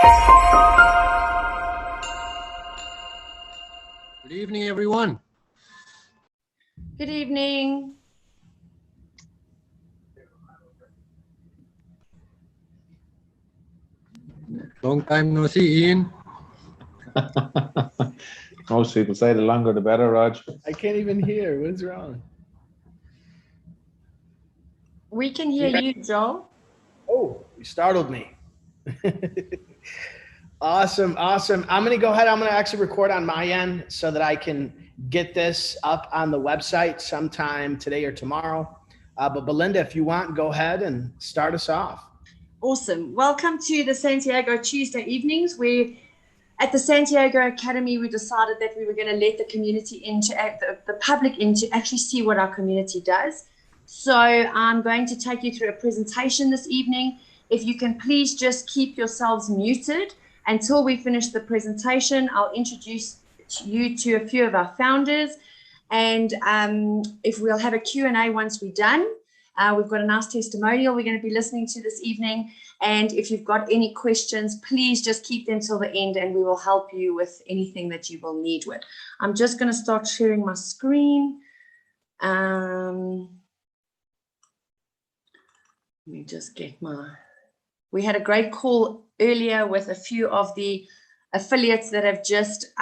Good evening, everyone. Good evening. Long time no see, Ian. Most people say the longer the better, Raj. I can't even hear. What is wrong? We can hear you, Joel. Oh, you startled me. Awesome. I'm going to go ahead. I'm going to actually record on my end so that I can get this up on the website sometime today or tomorrow. But Belinda, if you want, go ahead and start us off. Awesome. Welcome to the Santiago Tuesday evenings. At the Santiago Academy, we decided that we were going to let the community into, the public in, to actually see what our community does. So I'm going to take you through a presentation this evening. If you can please just keep yourselves muted until we finish the presentation. I'll introduce you to a few of our founders, and if we'll have a Q&A once we're done. We've got a nice testimonial we're going to be listening to this evening. And if you've got any questions, please just keep them till the end and we will help you with anything that you will need with. I'm just going to start sharing my screen. Let me just get we had a great call earlier with a few of the affiliates that have just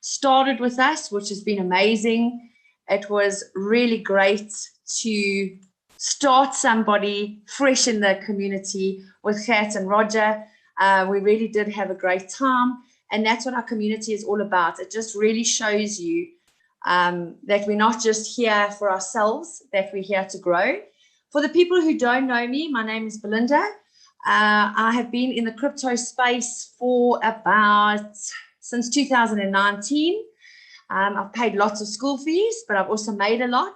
started with us, which has been amazing. It was really great to start somebody fresh in the community with Kat and Roger. We really did have a great time, and that's what our community is all about. It just really shows you that we're not just here for ourselves, that we're here to grow. For the people who don't know me, my name is Belinda. I have been in the crypto space for since 2019. I've paid lots of school fees, but I've also made a lot.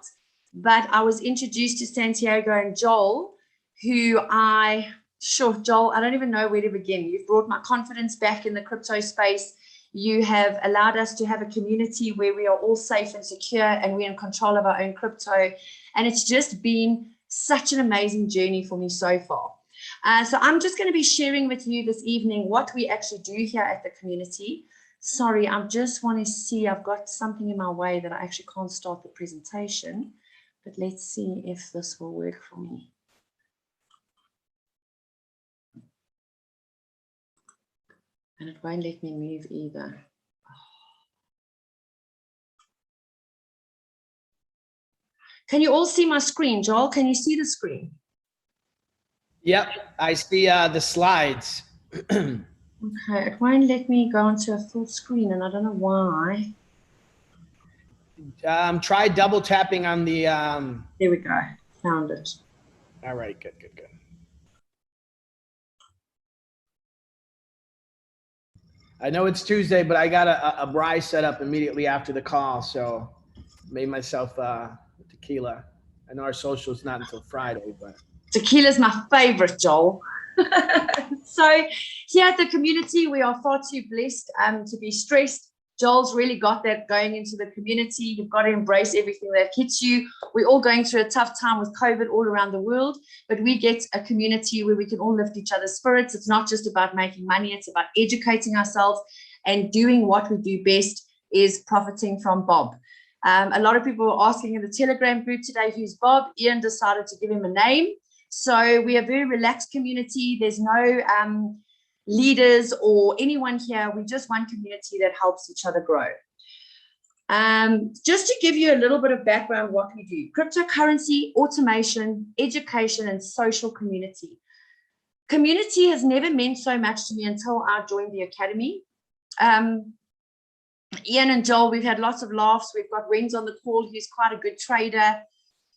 But I was introduced to Santiago and Joel, Joel, I don't even know where to begin. You've brought my confidence back in the crypto space. You have allowed us to have a community where we are all safe and secure and we're in control of our own crypto. And it's just been such an amazing journey for me so far. So I'm just going to be sharing with you this evening what we actually do here at the community. Sorry, I just want to see, I've got something in my way that I actually can't start the presentation. But let's see if this will work for me. And it won't let me move either. Can you all see my screen, Joel? Can you see the screen? Yep, I see the slides. Okay, it won't let me go onto a full screen, and I don't know why. Try double tapping on the. There we go. Found it. All right, good. I know it's Tuesday, but I got a braai set up immediately after the call, so made myself tequila. I know our social is not until Friday, but tequila's my favorite, Joel. So here at the community, we are far too blessed to be stressed. Joel's really got that going into the community. You've got to embrace everything that hits you. We're all going through a tough time with COVID all around the world, but we get a community where we can all lift each other's spirits. It's not just about making money. It's about educating ourselves and doing what we do best is profiting from Bob. A lot of people were asking in the Telegram group today, who's Bob? Ian decided to give him a name. So we are a very relaxed community. There's no leaders or anyone here. We're just one community that helps each other grow. Just to give you a little bit of background what we do: cryptocurrency, automation, education, and social community. Community has never meant so much to me until I joined the academy. Ian and Joel, we've had lots of laughs. We've got Wenz on the call, who's quite a good trader.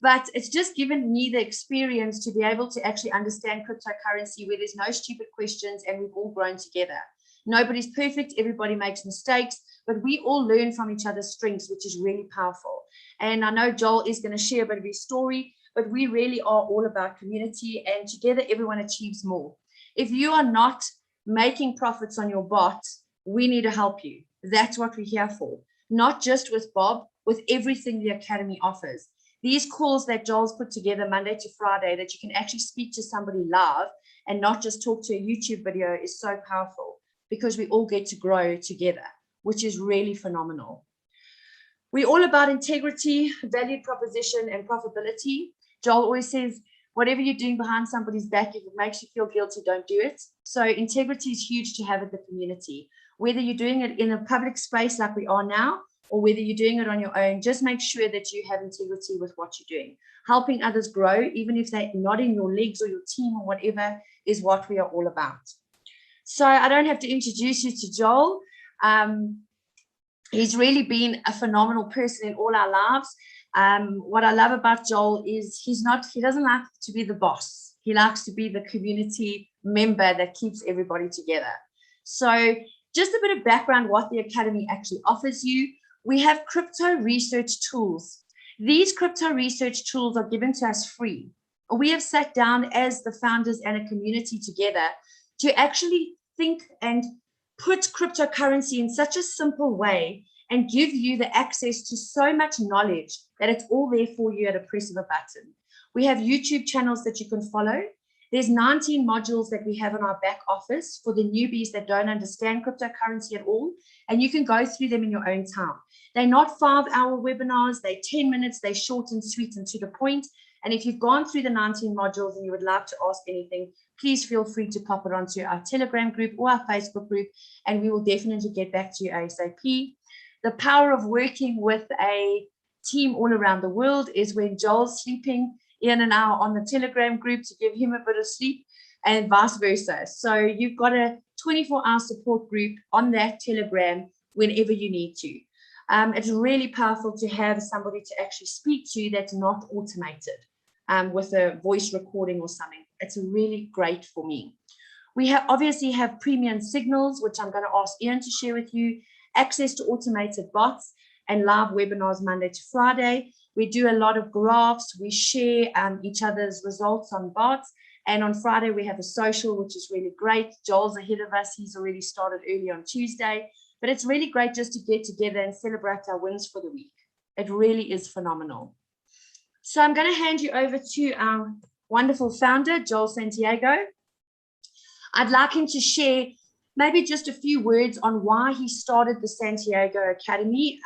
But it's just given me the experience to be able to actually understand cryptocurrency where there's no stupid questions and we've all grown together. Nobody's perfect, everybody makes mistakes, but we all learn from each other's strengths, which is really powerful. And I know Joel is going to share a bit of his story, but we really are all about community, and together everyone achieves more. If you are not making profits on your bot, we need to help you. That's what we're here for. Not just with Bob, with everything the academy offers. These calls that Joel's put together Monday to Friday, that you can actually speak to somebody live and not just talk to a YouTube video is so powerful, because we all get to grow together, which is really phenomenal. We're all about integrity, value proposition, and profitability. Joel always says, whatever you're doing behind somebody's back, if it makes you feel guilty, don't do it. So integrity is huge to have in the community. Whether you're doing it in a public space like we are now, or whether you're doing it on your own, just make sure that you have integrity with what you're doing. Helping others grow, even if they're not in your leagues or your team or whatever, is what we are all about. So I don't have to introduce you to Joel. He's really been a phenomenal person in all our lives. What I love about Joel is he doesn't like to be the boss. He likes to be the community member that keeps everybody together. So just a bit of background, what the Academy actually offers you. We have crypto research tools. These crypto research tools are given to us free. We have sat down as the founders and a community together to actually think and put cryptocurrency in such a simple way and give you the access to so much knowledge that it's all there for you at a press of a button. We have YouTube channels that you can follow. There's 19 modules that we have in our back office for the newbies that don't understand cryptocurrency at all, and you can go through them in your own time. They're not 5-hour webinars, they're 10 minutes, they're short and sweet and to the point. And if you've gone through the 19 modules and you would like to ask anything, please feel free to pop it onto our Telegram group or our Facebook group, and we will definitely get back to you ASAP. The power of working with a team all around the world is when Joel's sleeping, Ian and I are on the Telegram group to give him a bit of sleep, and vice versa. So you've got a 24-hour support group on that Telegram whenever you need to. It's really powerful to have somebody to actually speak to that's not automated with a voice recording or something. It's really great for me. We obviously have premium signals, which I'm going to ask Ian to share with you, access to automated bots, and live webinars Monday to Friday. We do a lot of graphs. We share each other's results on bots. And on Friday, we have a social, which is really great. Joel's ahead of us. He's already started early on Tuesday. But it's really great just to get together and celebrate our wins for the week. It really is phenomenal. So I'm going to hand you over to our wonderful founder, Joel Santiago. I'd like him to share maybe just a few words on why he started the Santiago Academy.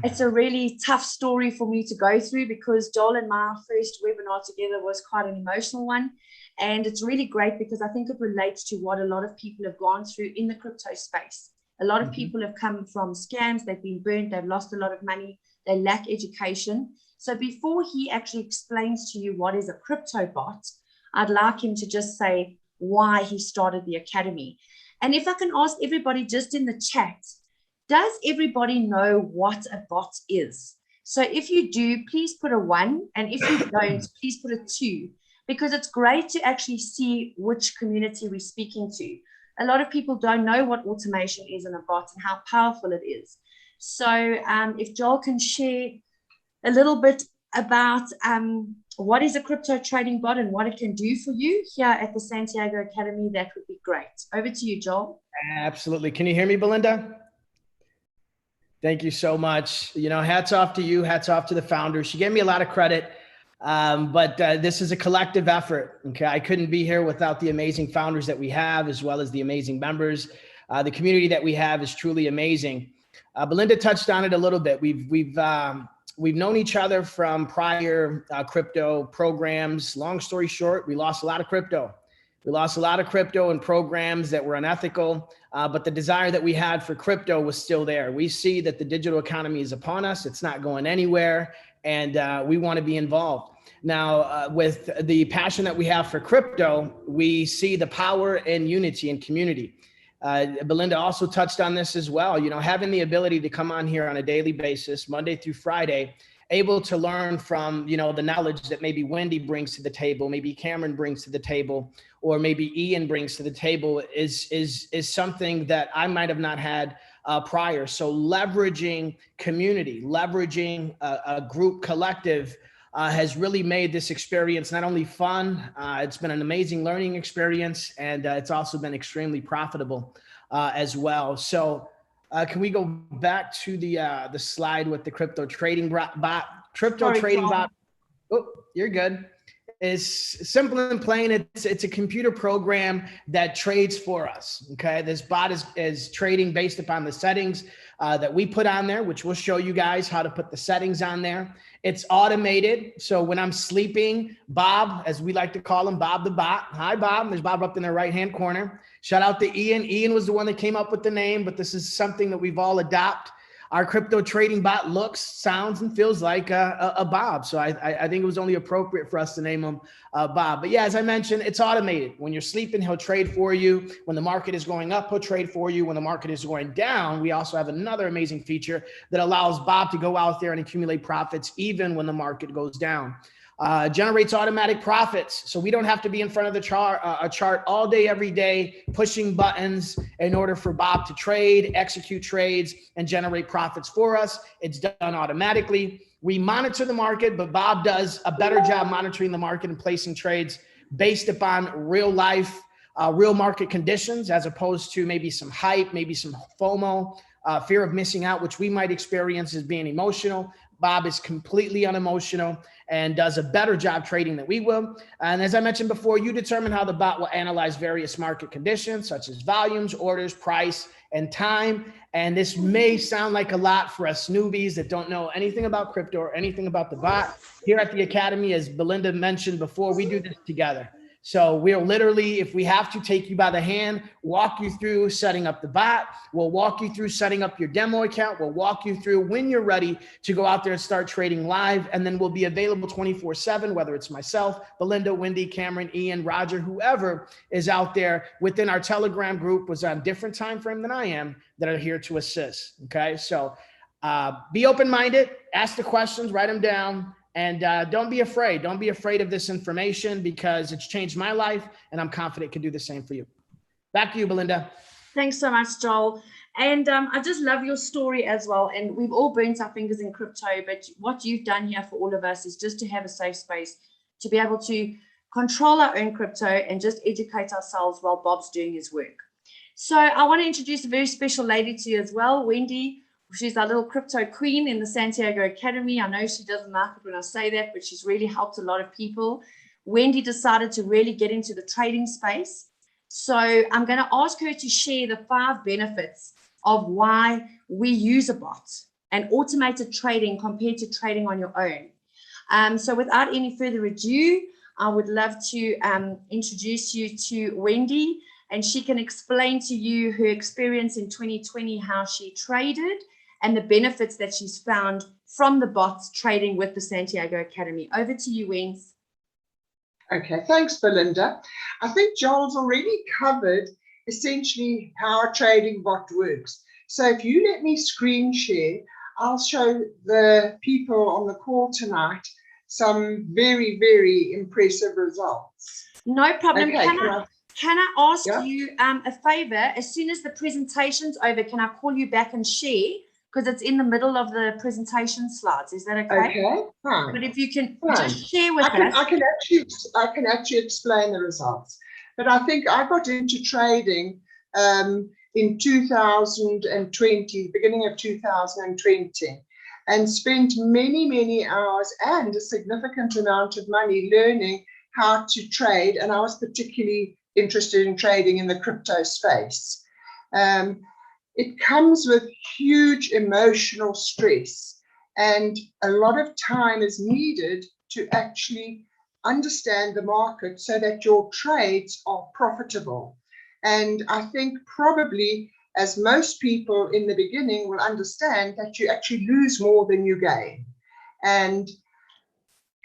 It's a really tough story for me to go through, because Joel and my first webinar together was quite an emotional one. And it's really great because I think it relates to what a lot of people have gone through in the crypto space. A lot of people have come from scams, they've been burnt, they've lost a lot of money, they lack education. So before he actually explains to you what is a crypto bot, I'd like him to just say why he started the Academy. And if I can ask everybody just in the chat, does everybody know what a bot is? So if you do, please put a 1. And if you don't, please put a 2, because it's great to actually see which community we're speaking to. A lot of people don't know what automation is in a bot and how powerful it is. So if Joel can share a little bit about what is a crypto trading bot and what it can do for you here at the Santiago Academy, that would be great. Over to you, Joel. Absolutely. Can you hear me, Belinda? Thank you so much. You know, hats off to you. Hats off to the founder. She gave me a lot of credit, but this is a collective effort. Okay, I couldn't be here without the amazing founders that we have, as well as the amazing members. The community that we have is truly amazing. Belinda touched on it a little bit. We've known each other from prior crypto programs. Long story short, we lost a lot of crypto. We lost a lot of crypto and programs that were unethical, but the desire that we had for crypto was still there. We see that the digital economy is upon us. It's not going anywhere, and we want to be involved. Now, with the passion that we have for crypto, we see the power in unity and community. Belinda also touched on this as well. You know, having the ability to come on here on a daily basis, Monday through Friday, able to learn from, you know, the knowledge that maybe Wendy brings to the table, maybe Cameron brings to the table, or maybe Ian brings to the table is something that I might have not had prior. So leveraging community, leveraging a group collective has really made this experience not only fun, it's been an amazing learning experience, and it's also been extremely profitable as well. So can we go back to the slide with the crypto trading bot? Crypto trading bot. Oh, you're good. is simple and plain. It's a computer program that trades for us. Okay, this bot is trading based upon the settings that we put on there, which we'll show you guys how to put the settings on there. It's automated. So when I'm sleeping, Bob, as we like to call him, Bob the bot. Hi, Bob. There's Bob up in the right-hand corner. Shout out to Ian. Ian was the one that came up with the name, but this is something that we've all adopted. Our crypto trading bot looks, sounds, and feels like a Bob. So I think it was only appropriate for us to name him Bob. But yeah, as I mentioned, it's automated. When you're sleeping, he'll trade for you. When the market is going up, he'll trade for you. When the market is going down, we also have another amazing feature that allows Bob to go out there and accumulate profits even when the market goes down. Generates automatic profits. So we don't have to be in front of the chart all day, every day, pushing buttons in order for Bob to trade, execute trades, and generate profits for us. It's done automatically. We monitor the market, but Bob does a better job monitoring the market and placing trades based upon real life, real market conditions, as opposed to maybe some hype, maybe some FOMO, fear of missing out, which we might experience as being emotional. Bob is completely unemotional and does a better job trading than we will. And as I mentioned before, you determine how the bot will analyze various market conditions, such as volumes, orders, price, and time. And this may sound like a lot for us newbies that don't know anything about crypto or anything about the bot. Here at the Academy, as Belinda mentioned before, we do this together. So we'll literally, if we have to, take you by the hand, walk you through setting up the bot. We'll walk you through setting up your demo account. We'll walk you through when you're ready to go out there and start trading live. And then we'll be available 24/7, whether it's myself, Belinda, Wendy, Cameron, Ian, Roger, whoever is out there within our Telegram group was on a different time frame than I am, that are here to assist. Okay, so be open-minded, ask the questions, write them down. And don't be afraid. Don't be afraid of this information, because it's changed my life, and I'm confident it can do the same for you. Back to you, Belinda. Thanks so much, Joel. And I just love your story as well. And we've all burnt our fingers in crypto, but what you've done here for all of us is just to have a safe space to be able to control our own crypto and just educate ourselves while Bob's doing his work. So I want to introduce a very special lady to you as well, Wendy. She's our little crypto queen in the Santiago Academy. I know she doesn't like it when I say that, but she's really helped a lot of people. Wendy decided to really get into the trading space. So I'm going to ask her to share the 5 benefits of why we use a bot and automated trading compared to trading on your own. So without any further ado, I would love to introduce you to Wendy, and she can explain to you her experience in 2020, how she traded, and the benefits that she's found from the bots trading with the Santiago Academy. Over to you, Wens. Okay, thanks, Belinda. I think Joel's already covered essentially how a trading bot works. So if you let me screen share, I'll show the people on the call tonight some very, very impressive results. No problem. Okay, can I ask you a favor? As soon as the presentation's over, can I call you back and share? Because it's in the middle of the presentation slides. Is that okay? Okay, fine. But if you can Fine. just share with us. I can actually explain the results. But I think I got into trading in 2020, beginning of 2020, and spent many, many hours and a significant amount of money learning how to trade. And I was particularly interested in trading in the crypto space. It comes with huge emotional stress, and a lot of time is needed to actually understand the market so that your trades are profitable. And I think probably, as most people in the beginning will understand, that you actually lose more than you gain. And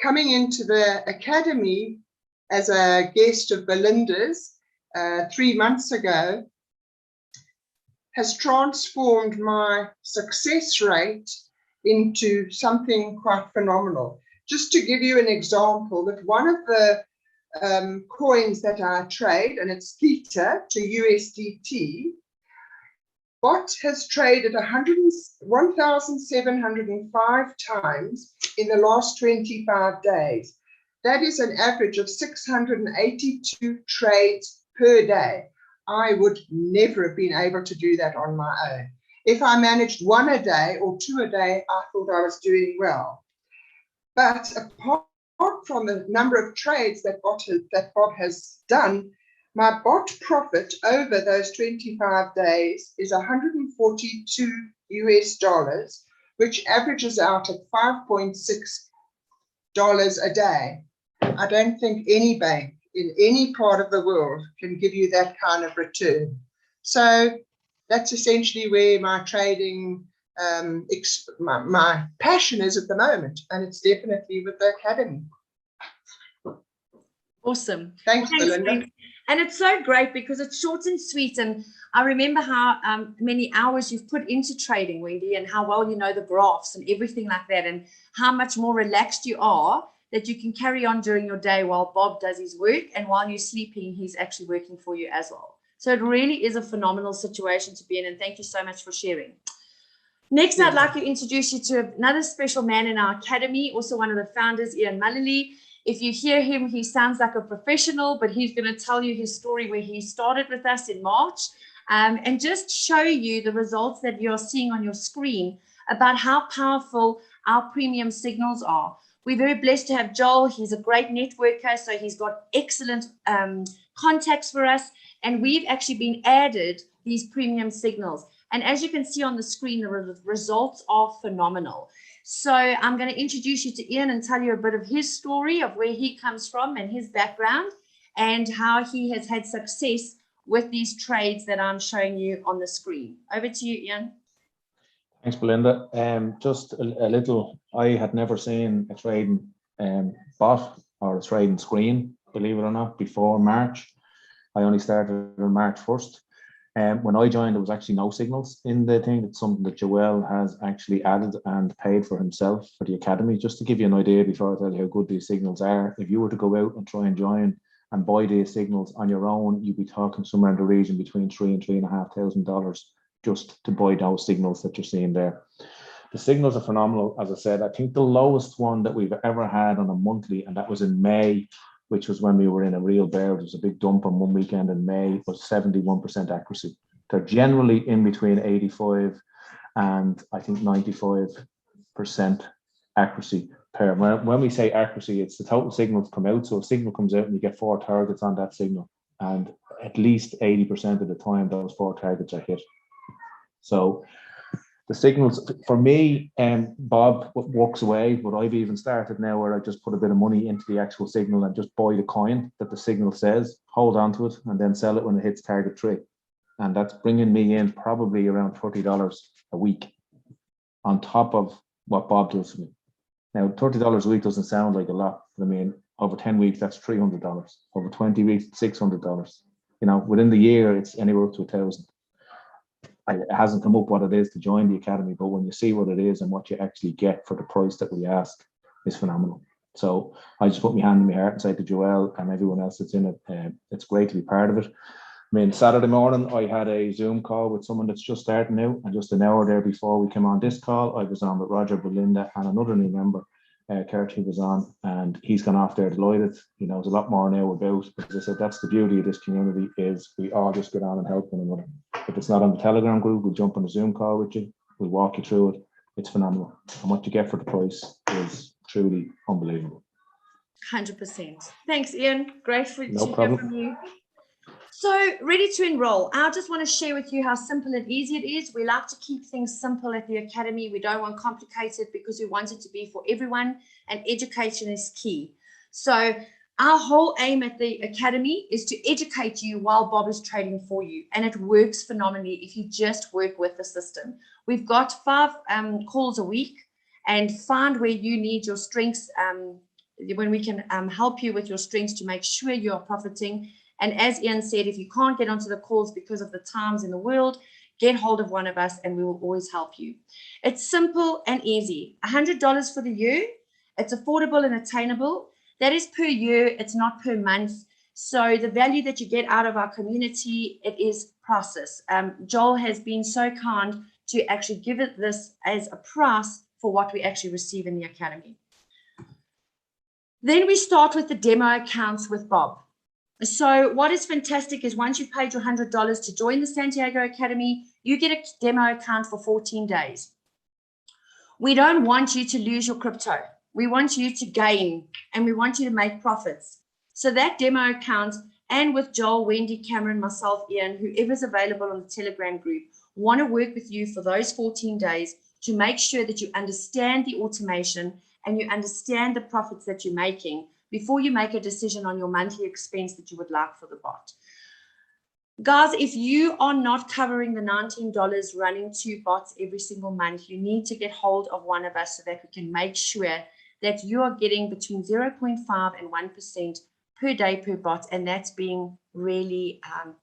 coming into the academy as a guest of Belinda's 3 months ago has transformed my success rate into something quite phenomenal. Just to give you an example, that one of the coins that I trade, and it's Theta to USDT, bot has traded 1,705 times in the last 25 days. That is an average of 682 trades per day. I would never have been able to do that on my own. If I managed 1 a day or 2 a day, I thought I was doing well. But apart from the number of trades that Bob has done, my bot profit over those 25 days is $142 US, which averages out at $5.6 a day. I don't think any bank in any part of the world can give you that kind of return. So that's essentially where my trading, my passion is at the moment, and it's definitely with the academy. Awesome. Thanks, Belinda. Thanks. And it's so great because it's short and sweet. And I remember how many hours you've put into trading, Wendy, and how well you know the graphs and everything like that, and how much more relaxed you are that you can carry on during your day while Bob does his work, and while you're sleeping, he's actually working for you as well. So it really is a phenomenal situation to be in, and thank you so much for sharing. Next, I'd like to introduce you to another special man in our academy, also one of the founders, Ian Mullally. If you hear him, he sounds like a professional, but he's going to tell you his story where he started with us in March, and just show you the results that you're seeing on your screen about how powerful our premium signals are. We're very blessed to have Joel. He's a great networker, so he's got excellent contacts for us, and we've actually been added these premium signals. And as you can see on the screen, the results are phenomenal. So I'm going to introduce you to Ian and tell you a bit of his story of where he comes from and his background, and how he has had success with these trades that I'm showing you on the screen. Over to you, Ian. Thanks, Belinda. Just a little, I had never seen a trading bot or a trading screen, believe it or not, before March. I only started on March 1st. When I joined, there was actually no signals in the thing. It's something that Joel has actually added and paid for himself for the academy. Just to give you an idea before I tell you how good these signals are, if you were to go out and try and join and buy these signals on your own, you'd be talking somewhere in the region between $3,000 and $3,500 just to buy those signals that you're seeing there. The signals are phenomenal. As I said, I think the lowest one that we've ever had on a monthly, and that was in May, which was when we were in a real bear. There was a big dump on one weekend in May, was 71% accuracy. They're generally in between 85 and I think 95% accuracy per. When we say accuracy, it's the total signals come out. So a signal comes out and you get 4 targets on that signal, and at least 80% of the time those 4 targets are hit. So the signals, for me, Bob walks away, but I've even started now where I just put a bit of money into the actual signal and just buy the coin that the signal says, hold on to it, and then sell it when it hits target 3. And that's bringing me in probably around $30 a week on top of what Bob does for me. Now, $30 a week doesn't sound like a lot, but I mean, over 10 weeks, that's $300. Over 20 weeks, $600. You know, within the year, it's anywhere up to $1,000. It hasn't come up what it is to join the academy, but when you see what it is and what you actually get for the price that we ask, is phenomenal. So I just put my hand in my heart and say to Joel and everyone else that's in it, it's great to be part of it. I mean, Saturday morning, I had a Zoom call with someone that's just starting out, and just an hour there before we came on this call, I was on with Roger, Belinda, and another new member, Kurt, who was on, and he's gone off there delighted. He knows a lot more now about, as I said, that's the beauty of this community, is we all just get on and help one another. If it's not on the Telegram group, we'll jump on a Zoom call with you, we'll walk you through it. It's phenomenal, and what you get for the price is truly unbelievable. 100%. Thanks, Ian. Great to hear from you. So, ready to enroll. I just want to share with you how simple and easy it is. We like to keep things simple at the academy. We don't want complicated because we want it to be for everyone, and education is key. So our whole aim at the academy is to educate you while Bob is trading for you, and it works phenomenally if you just work with the system. We've got 5 calls a week, and find where you need your strengths, when we can help you with your strengths to make sure you're profiting. And as Ian said, if you can't get onto the calls because of the times in the world, get hold of one of us and we will always help you. It's simple and easy. $100 for the year. It's affordable and attainable. That is per year. It's not per month. So the value that you get out of our community, it is priceless. Joel has been so kind to actually give it this as a price for what we actually receive in the academy. Then we start with the demo accounts with Bob. So what is fantastic is once you've paid your $100 to join the Santiago Academy, you get a demo account for 14 days. We don't want you to lose your crypto. We want you to gain and we want you to make profits. So that demo account, and with Joel, Wendy, Cameron, myself, Ian, whoever's available on the Telegram group, want to work with you for those 14 days to make sure that you understand the automation and you understand the profits that you're making before you make a decision on your monthly expense that you would like for the bot. Guys, if you are not covering the $19 running 2 bots every single month, you need to get hold of one of us so that we can make sure that you are getting between 0.5 and 1% per day per bot, and that's being really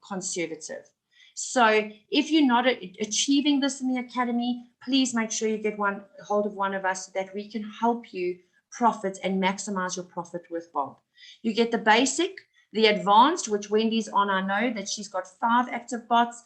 conservative. So if you're not achieving this in the academy, please make sure you get hold of one of us so that we can help you profit and maximize your profit with Bob. You get the basic, the advanced, which Wendy's on. I know that she's got 5 active bots.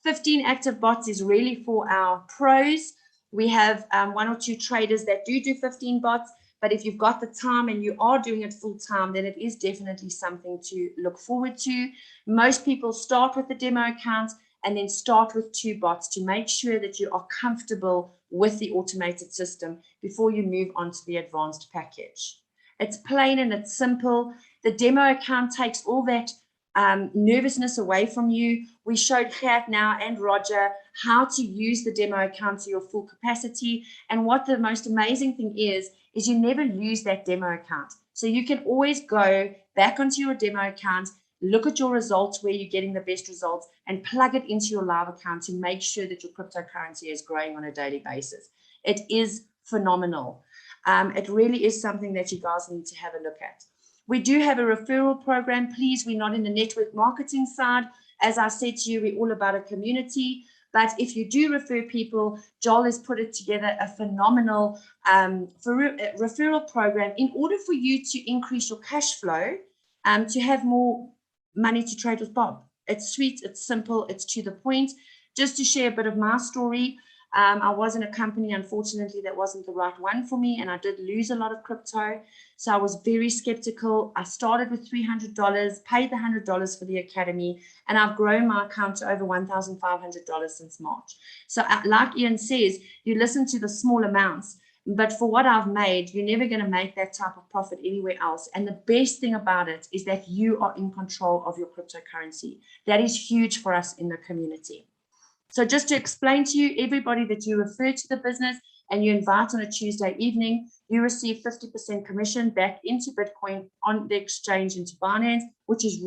15 active bots is really for our pros. We have 1 or 2 traders that do 15 bots, but if you've got the time and you are doing it full time, then it is definitely something to look forward to. Most people start with the demo account and then start with 2 bots to make sure that you are comfortable with the automated system before you move on to the advanced package. It's plain and it's simple. The demo account takes all that nervousness away from you. We showed Kat now and Roger how to use the demo account to your full capacity. And what the most amazing thing is you never lose that demo account. So you can always go back onto your demo account, look at your results where you're getting the best results, and plug it into your live account to make sure that your cryptocurrency is growing on a daily basis. It is phenomenal. It really is something that you guys need to have a look at. We do have a referral program. Please, we're not in the network marketing side. As I said to you, we're all about a community. But if you do refer people, Joel has put it together a phenomenal referral program in order for you to increase your cash flow, to have more money to trade with Bob. It's sweet, it's simple, it's to the point. Just to share a bit of my story, I was in a company, unfortunately, that wasn't the right one for me, and I did lose a lot of crypto. So I was very skeptical. I started with $300, paid the $100 for the academy, and I've grown my account to over $1,500 since March. So like Ian says, you listen to the small amounts, but for what I've made, you're never going to make that type of profit anywhere else. And the best thing about it is that you are in control of your cryptocurrency. That is huge for us in the community. So just to explain to you, everybody that you refer to the business and you invite on a Tuesday evening, you receive 50% commission back into Bitcoin on the exchange into Binance, which is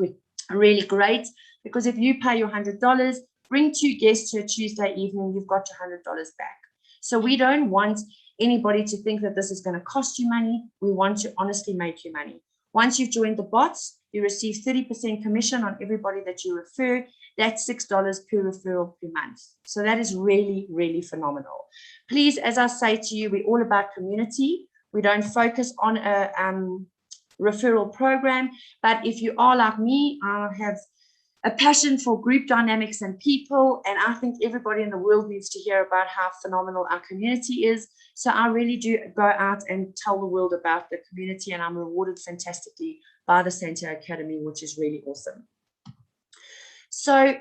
really great, because if you pay your $100, bring 2 guests to a Tuesday evening, you've got your $100 back. So we don't want anybody to think that this is going to cost you money. We want to honestly make you money. Once you've joined the bots, you receive 30% commission on everybody that you refer. That's $6 per referral per month. So that is really, really phenomenal. Please, as I say to you, we're all about community. We don't focus on a referral program. But if you are like me, I have a passion for group dynamics and people. And I think everybody in the world needs to hear about how phenomenal our community is. So I really do go out and tell the world about the community, and I'm rewarded fantastically by the Santiago Academy, which is really awesome. So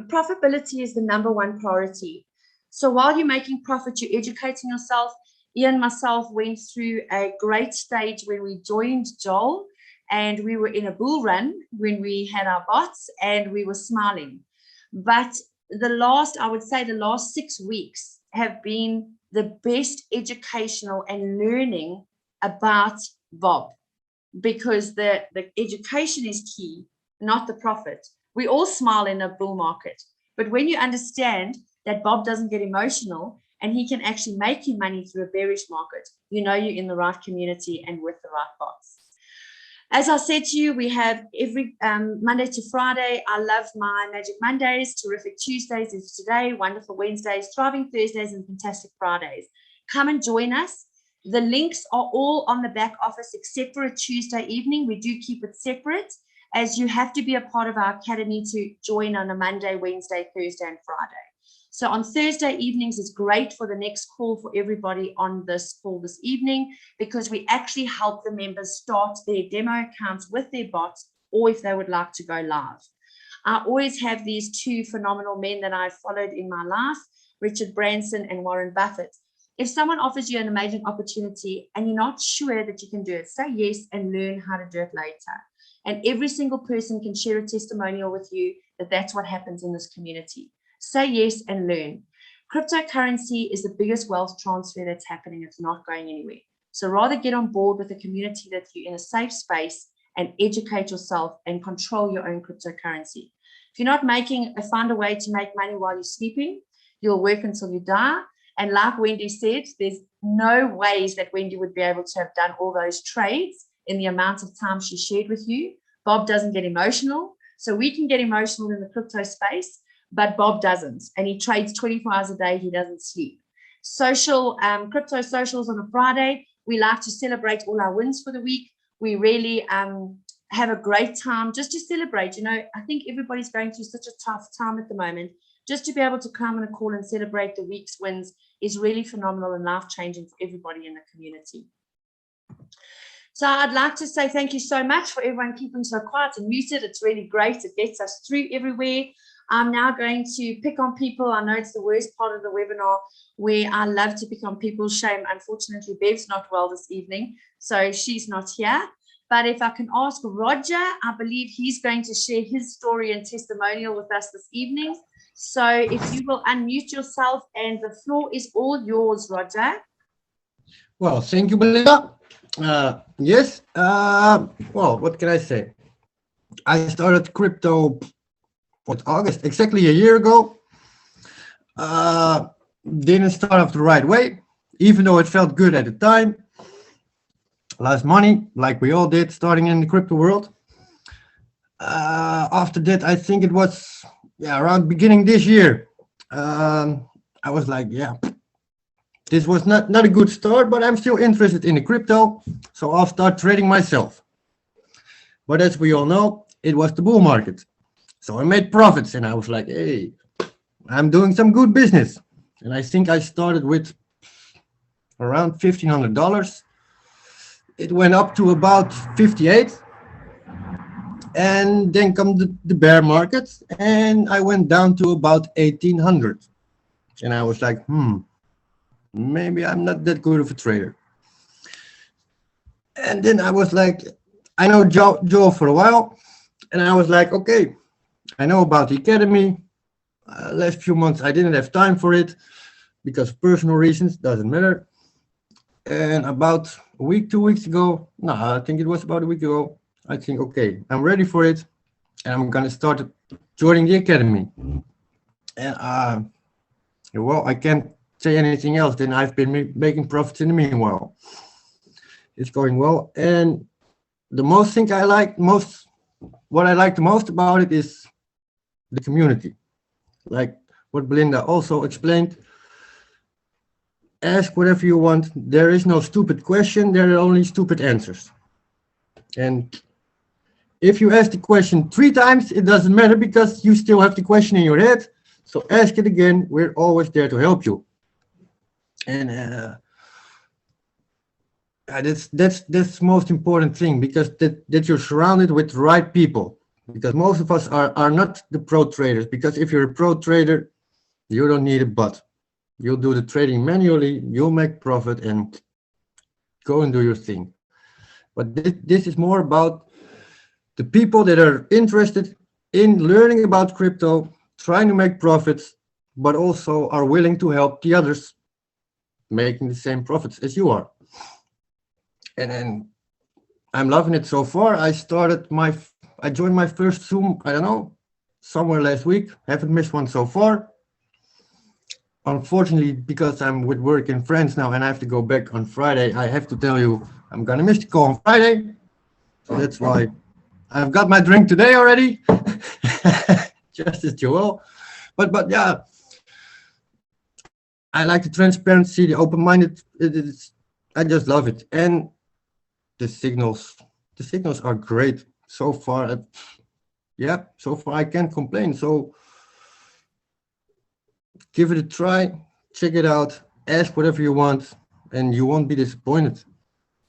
profitability is the #1 priority. So while you're making profit, you're educating yourself. Ian and myself went through a great stage when we joined Joel, and we were in a bull run when we had our bots and we were smiling. But I would say the last 6 weeks have been the best educational and learning about Bob, because the education is key, not the profit. We all smile in a bull market, but when you understand that Bob doesn't get emotional and he can actually make you money through a bearish market, you know you're in the right community and with the right bots. As I said to you, we have every Monday to Friday. I love my Magic Mondays. Terrific Tuesdays is today. Wonderful Wednesdays, thriving Thursdays, and fantastic Fridays. Come and join us. The links are all on the back office except for a Tuesday evening. We do keep it separate, as you have to be a part of our academy to join on a Monday, Wednesday, Thursday, and Friday. So on Thursday evenings is great for the next call for everybody on this call this evening, because we actually help the members start their demo accounts with their bots, or if they would like to go live. I always have these 2 phenomenal men that I've followed in my life, Richard Branson and Warren Buffett. If someone offers you an amazing opportunity and you're not sure that you can do it, say yes and learn how to do it later. And every single person can share a testimonial with you that that's what happens in this community. Say yes and learn. Cryptocurrency is the biggest wealth transfer that's happening. It's not going anywhere. So rather get on board with a community that you're in a safe space and educate yourself and control your own cryptocurrency. If you're not find a way to make money while you're sleeping, you'll work until you die. And like Wendy said, there's no ways that Wendy would be able to have done all those trades in the amount of time she shared with you. Bob doesn't get emotional. So we can get emotional in the crypto space, but Bob doesn't. And he trades 24 hours a day. He doesn't sleep. Crypto socials on a Friday. We like to celebrate all our wins for the week. We really have a great time just to celebrate. You know, I think everybody's going through such a tough time at the moment. Just to be able to come on a call and celebrate the week's wins is really phenomenal and life-changing for everybody in the community. So I'd like to say thank you so much for everyone keeping so quiet and muted. It's really great. It gets us through everywhere. I'm now going to pick on people. I know it's the worst part of the webinar where I love to pick on people. Shame, unfortunately, Bev's not well this evening, so she's not here. But if I can ask Roger, I believe he's going to share his story and testimonial with us this evening. So if you will unmute yourself, and the floor is all yours, Roger. Well, thank you, Belinda. Yes. Well, what can I say? I started crypto, August, exactly a year ago. Didn't start off the right way, even though it felt good at the time. Lost money, like we all did, starting in the crypto world. After that, I think it was around beginning this year. I was like, this was not a good start, but I'm still interested in the crypto, so I'll start trading myself. But as we all know, it was the bull market. So I made profits, and I was like, hey, I'm doing some good business. And I think I started with around $1,500. It went up to about 58. And then come the bear market, and I went down to about 1,800. And I was like, maybe I'm not that good of a trader. And then I was like, I know Joe for a while, and I was like, okay, I know about the academy. Last few months I didn't have time for it because of personal reasons, doesn't matter. And about a week, 2 weeks ago, no, I think it was about a week ago, I think, okay, I'm ready for it, and I'm gonna start joining the academy. And well, I can't say anything else than I've been making profits in the meanwhile. It's going well, and the most thing I like most, what I like the most about it is the community. Like what Belinda also explained, ask whatever you want. There is no stupid question, there are only stupid answers. And if you ask the question 3 times, it doesn't matter because you still have the question in your head. So ask it again. We're always there to help you. And that's the most important thing, because that you're surrounded with the right people. Because most of us are not the pro traders. Because if you're a pro trader, you don't need a bot. You'll do the trading manually. You'll make profit and go and do your thing. But this is more about the people that are interested in learning about crypto, trying to make profits, but also are willing to help the others making the same profits as you are. And I'm loving it so far. I joined my first Zoom, I don't know, somewhere last week. Haven't missed one so far. Unfortunately, because I'm with work in France now and I have to go back on Friday, I have to tell you I'm gonna miss the call on Friday. So that's why I've got my drink today already, just as Joel. But yeah, I like the transparency, the open-minded. I just love it, and the signals are great so far. So far I can't complain. So give it a try, check it out, ask whatever you want, and you won't be disappointed.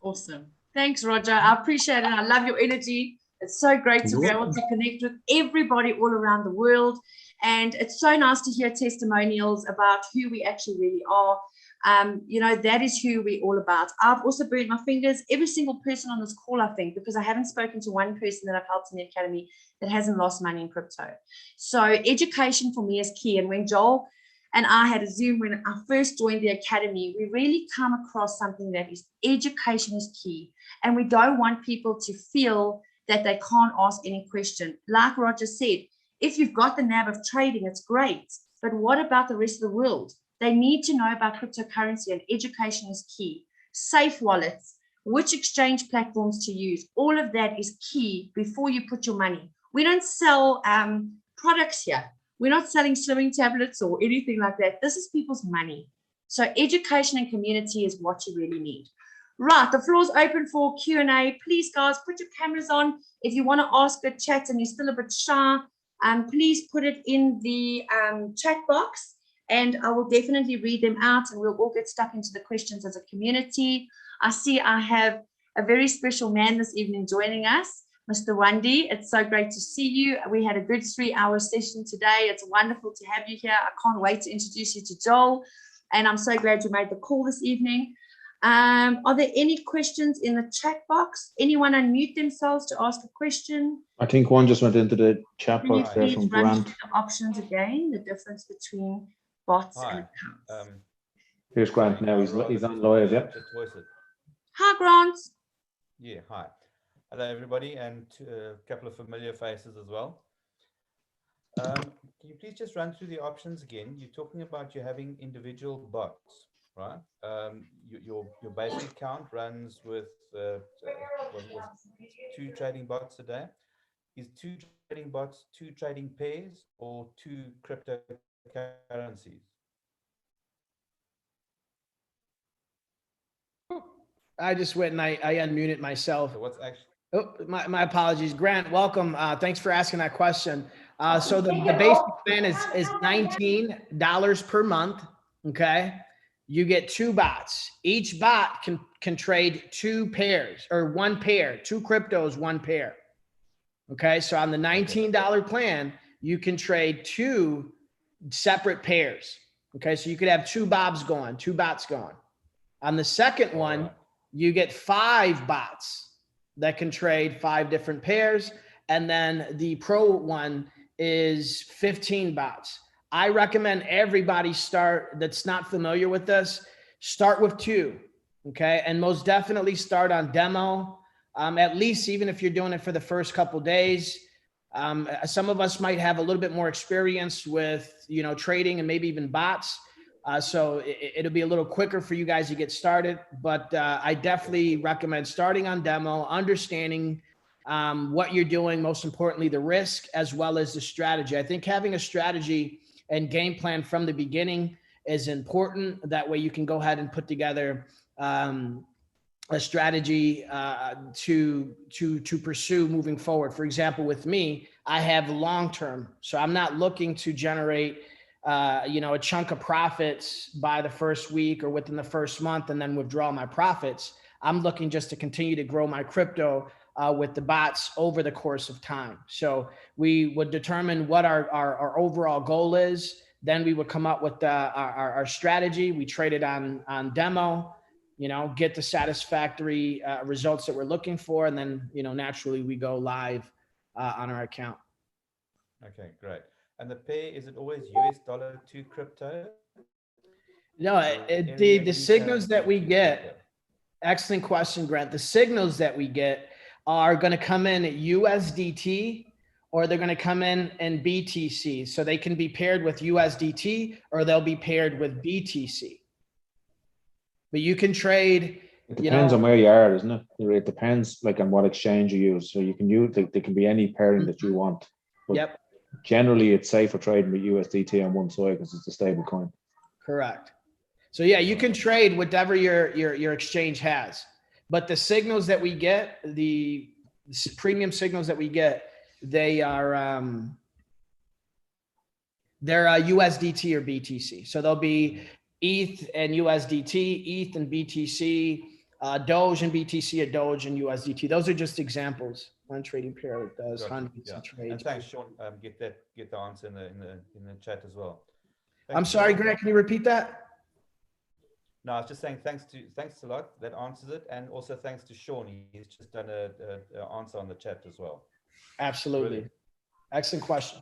Awesome. Thanks, Roger. I appreciate it. I love your energy. It's so great to be able to connect with everybody all around the world. And it's so nice to hear testimonials about who we actually really are. You know, that is who we're all about. I've also burned my fingers, every single person on this call, I think, because I haven't spoken to one person that I've helped in the academy that hasn't lost money in crypto. So education for me is key. And when Joel and I had a Zoom when I first joined the academy, we really come across something that is education is key. And we don't want people to feel that they can't ask any question. Like Roger said, if you've got the nab of trading, it's great. But what about the rest of the world? They need to know about cryptocurrency, and education is key. Safe wallets, which exchange platforms to use, all of that is key before you put your money. We don't sell products here. We're not selling slimming tablets or anything like that. This is people's money. So education and community is what you really need. Right, the floor's open for Q&A. Please, guys, put your cameras on. If you want to ask a chat and you're still a bit shy, please put it in the chat box, and I will definitely read them out, and we'll all get stuck into the questions as a community. I see I have a very special man this evening joining us, Mr. Wandi. It's so great to see you. We had a good 3-hour session today. It's wonderful to have you here. I can't wait to introduce you to Joel, and I'm so glad you made the call this evening. Are there any questions in the chat box? Anyone unmute themselves to ask a question? I think one just went into the chat box there Please from run Grant. through the options again, the difference between bots and accounts. Here's Grant now. He's on live, yeah. Just voice it. Hi, Grant. Yeah, hi. Hello, everybody, and a couple of familiar faces as well. Can you please just run through the options again? You're talking about you having individual bots, right? Your basic account runs with was 2 trading bots a day. Is 2 trading bots 2 trading pairs or 2 cryptocurrencies? I just went and I unmuted myself. So what's actually Oh, my apologies. Grant, welcome. Thanks for asking that question. So the basic plan is $19 per month, okay? You get 2 bots. Each bot can trade 2 pairs, or 1 pair, 2 cryptos, 1 pair. Okay, so on the $19 plan, you can trade 2 separate pairs. Okay, so you could have 2 bots going. On the second one, you get 5 bots that can trade 5 different pairs. And then the pro one is 15 bots. I recommend everybody that's not familiar with this, start with 2, okay? And most definitely start on demo, at least even if you're doing it for the first couple days. Some of us might have a little bit more experience with, trading and maybe even bots. So it'll be a little quicker for you guys to get started, but I definitely recommend starting on demo, understanding what you're doing, most importantly, the risk as well as the strategy. I think having a strategy and game plan from the beginning is important. That way you can go ahead and put together a strategy to pursue moving forward. For example, with me, I have long-term, so I'm not looking to generate a chunk of profits by the first week or within the first month and then withdraw my profits. I'm looking just to continue to grow my crypto with the bots over the course of time. So we would determine what our overall goal is. Then we would come up with our strategy. We trade it on demo, get the satisfactory results that we're looking for. And then, naturally we go live on our account. okay, great. And the pair, is it always US dollar to crypto? No, the signals that we get, excellent question, Grant. The signals that we get are going to come in at USDT or they're going to come in BTC. So they can be paired with USDT or they'll be paired with BTC. But you can trade. It depends on where you are, doesn't it? It depends on what exchange you use. So you can use, they can be any pairing that you want. But yep. Generally, it's safer trading with USDT on one side because it's a stable coin. Correct. So yeah, you can trade whatever your exchange has, but the signals that we get, the premium signals that we get, they are they're USDT or BTC. So they'll be ETH and USDT, ETH and BTC, Doge and BTC, a Doge and USDT. Those are just examples. One trading pair that does hundreds of trades. And thanks, Sean. Get the answer in the chat as well. I'm sorry, Grant. Can you repeat that? No, I was just saying thanks a lot. That answers it, and also thanks to Sean. He's just done a answer on the chat as well. Absolutely. Brilliant. Excellent question.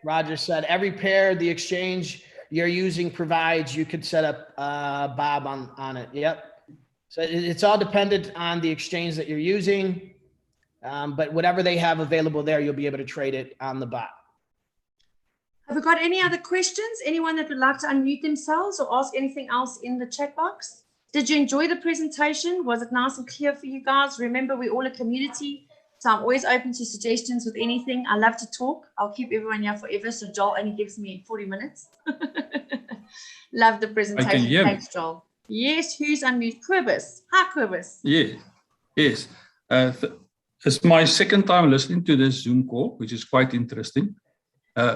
Roger said, every pair the exchange you're using provides, you could set up Bob on it. Yep. So it's all dependent on the exchange that you're using. But whatever they have available there, you'll be able to trade it on the bot. Have we got any other questions? Anyone that would like to unmute themselves or ask anything else in the chat box? Did you enjoy the presentation? Was it nice and clear for you guys? Remember, we're all a community, so I'm always open to suggestions with anything. I love to talk. I'll keep everyone here forever, so Joel only gives me 40 minutes. Love the presentation. Thanks, Joel. Yes, who's unmute? Quibus. Hi, Quibus. Yeah, yes. It's my second time listening to this Zoom call, which is quite interesting.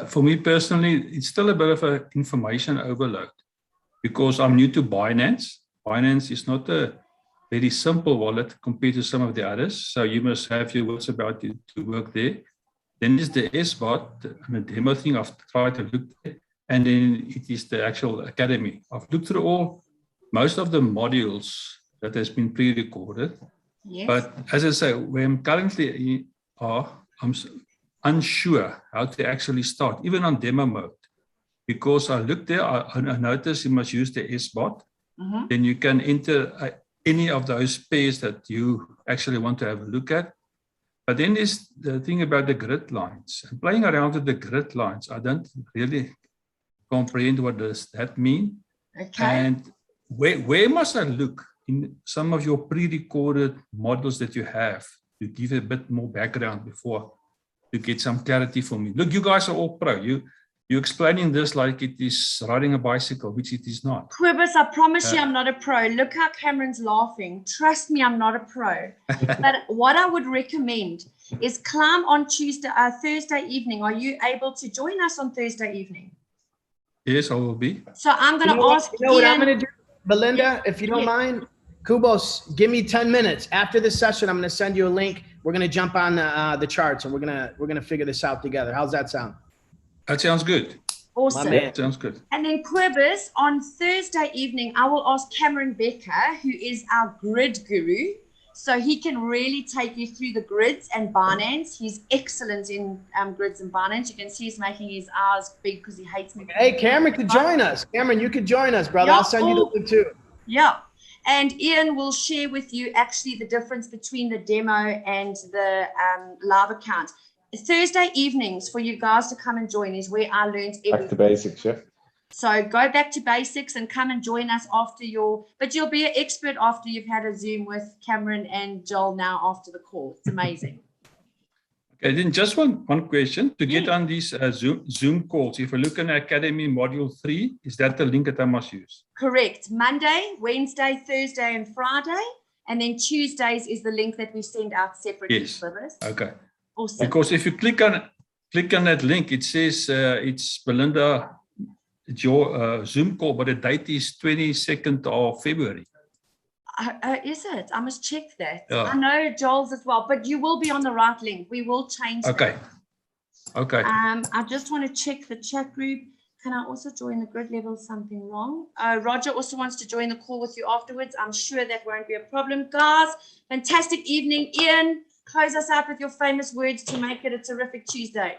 For me personally, it's still a bit of an information overload because I'm new to Binance. Binance is not a very simple wallet compared to some of the others. So you must have your wits about it to work there. Then there's the S-Bot, the demo thing. I've tried to look at, and then it is the actual academy. I've looked through most of the modules that has been pre-recorded. Yes. But as I say, where I'm currently I'm unsure how to actually start, even on demo mode. Because I looked there, I noticed you must use the S-Bot. Mm-hmm. Then you can enter any of those pairs that you actually want to have a look at. But then there's the thing about the grid lines. And playing around with the grid lines, I don't really comprehend what does that mean. Okay. And where must I look in some of your pre-recorded models that you have to give a bit more background before to get some clarity for me? Look, you guys are all pro. You're explaining this like it is riding a bicycle, which it is not. Quibus, I promise you I'm not a pro. Look how Cameron's laughing. Trust me, I'm not a pro. But what I would recommend is climb on Thursday evening. Are you able to join us on Thursday evening? Yes, I will be. So I'm going to ask You know what I'm Ian. going to do, Belinda, if you don't mind? Kubos, give me 10 minutes. After this session, I'm going to send you a link. We're going to jump on the charts and we're going to figure this out together. How's that sound? That sounds good. Awesome. That sounds good. And then Quibus, on Thursday evening, I will ask Cameron Becker, who is our grid guru. So he can really take you through the grids and Binance. He's excellent in grids and Binance. You can see he's making his eyes big because he hates me. Hey, Cameron could join us. Cameron, you could join us, brother. Yeah. I'll send you the link too. Yeah. And Ian will share with you actually the difference between the demo and the live account. Thursday evenings for you guys to come and join is where I learned everything. Back to basics, yeah. So go back to basics and come and join us after but you'll be an expert after you've had a Zoom with Cameron and Joel now after the call. It's amazing. Okay, then just one question. To get on these Zoom calls, if I look in Academy Module 3, is that the link that I must use? Correct. Monday, Wednesday, Thursday, and Friday. And then Tuesdays is the link that we send out separately. Yes. For this. Okay. Awesome. Because if you click on that link, it says it's Belinda, it's your Zoom call, but the date is 22nd of February. Is it? I must check that. Yeah. I know Joel's as well, but you will be on the right link. We will change Okay. that. Okay. I just want to check the chat group. Can I also join the grid level? Something wrong? Roger also wants to join the call with you afterwards. I'm sure that won't be a problem. Guys, fantastic evening. Ian, close us out with your famous words to make it a terrific Tuesday.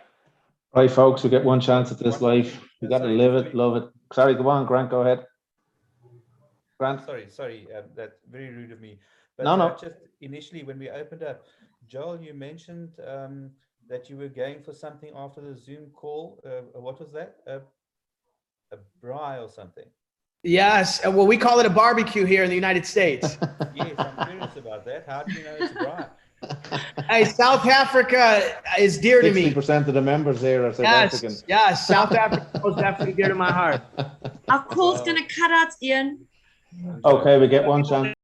Right, folks, we get one chance at this life. We got to live it, love it. Sorry, go on, Grant, go ahead. Grant? Sorry, that's very rude of me. But No. just initially when we opened up, Joel, you mentioned that you were going for something after the Zoom call. What was that? A braai or something? Yes. Well, we call it a barbecue here in the United States. Yes, I'm curious about that. How do you know it's a braai? Hey, South Africa is dear to me. 60% of the members here are South African. Yes, South Africa is definitely dear to my heart. Our call's going to cut out, Ian. Okay, we get one chance.